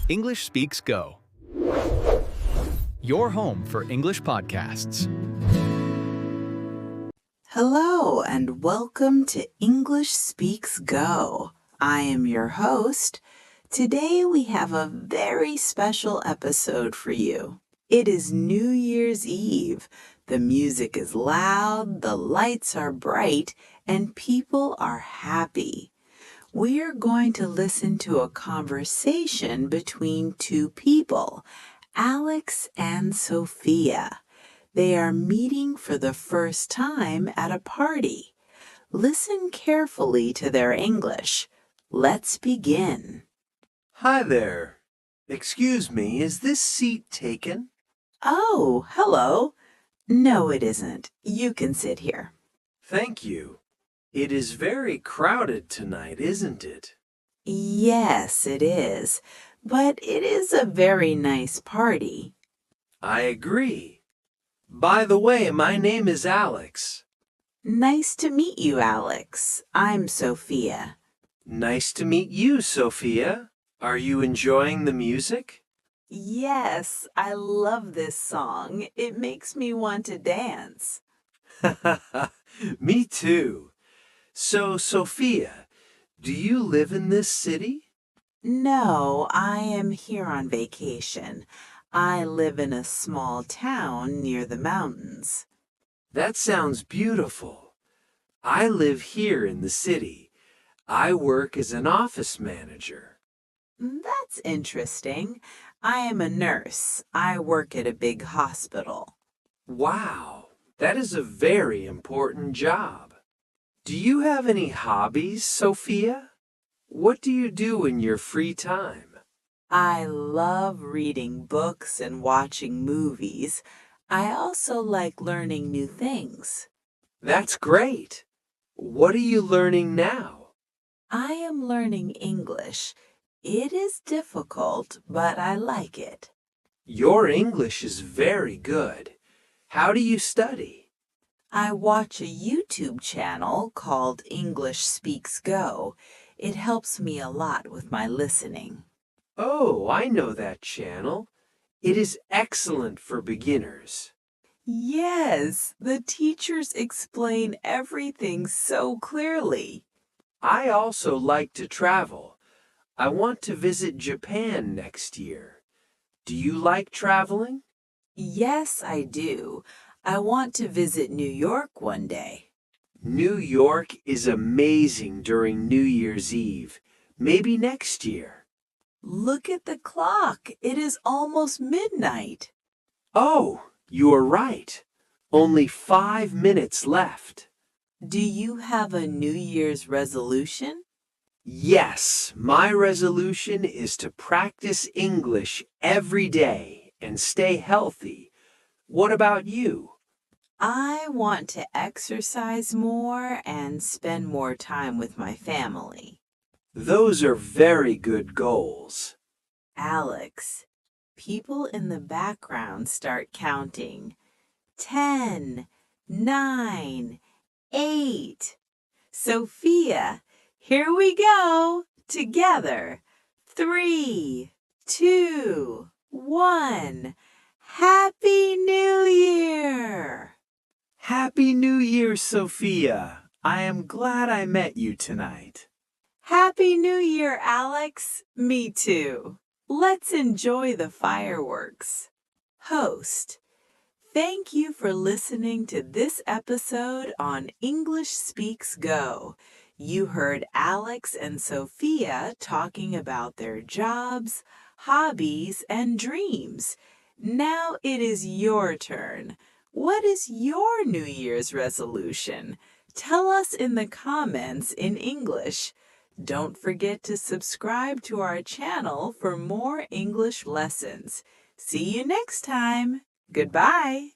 English Speaks Go, your home for English podcasts. Hello and welcome to English Speaks Go. I am your host. Today we have a very special episode for you. It is New Year's Eve. The music is loud, the lights are bright, and people are happy. We are going to listen to a conversation between two people, Alex and Sofia. They are meeting for the first time at a party. Listen carefully to their English. Let's begin. Hi there. Excuse me, is this seat taken? Oh, hello. No, it isn't. You can sit here. Thank you. It is very crowded tonight, isn't it? Yes, it is. But it is a very nice party. I agree. By the way, my name is Alex. Nice to meet you, Alex. I'm Sofia. Nice to meet you, Sophia. Are you enjoying the music? Yes, I love this song. It makes me want to dance. Me too. So, Sophia, do you live in this city? No, I am here on vacation. I live in a small town near the mountains. That sounds beautiful. I live here in the city. I work as an office manager. That's interesting. I am a nurse. I work at a big hospital. Wow, that is a very important job. Do you have any hobbies, Sophia? What do you do in your free time? I love reading books and watching movies. I also like learning new things. That's great. What are you learning now? I am learning English. It is difficult, but I like it. Your English is very good. How do you study? I watch a YouTube channel called English Speaks Go. It helps me a lot with my listening. Oh, I know that channel. It is excellent for beginners. Yes, the teachers explain everything so clearly. I also like to travel. I want to visit Japan next year. Do you like traveling? Yes, I do. I want to visit New York one day. New York is amazing during New Year's Eve. Maybe next year. Look at the clock. It is almost midnight. Oh, you are right. Only 5 minutes left. Do you have a New Year's resolution? Yes, my resolution is to practice English every day and stay healthy. What about you? I want to exercise more and spend more time with my family. Those are very good goals. Alex, people in the background start counting. 10, 9, 8. Sophia, here we go. Together. 3, 2, 1. Happy New Year! Happy New Year, Sophia. I am glad I met you tonight. Happy New Year, Alex. Me too. Let's enjoy the fireworks. Host, thank you for listening to this episode on English Speaks Go. You heard Alex and Sofia talking about their jobs, hobbies, and dreams. Now it is your turn. What is your New Year's resolution? Tell us in the comments in English. Don't forget to subscribe to our channel for more English lessons. See you next time. Goodbye.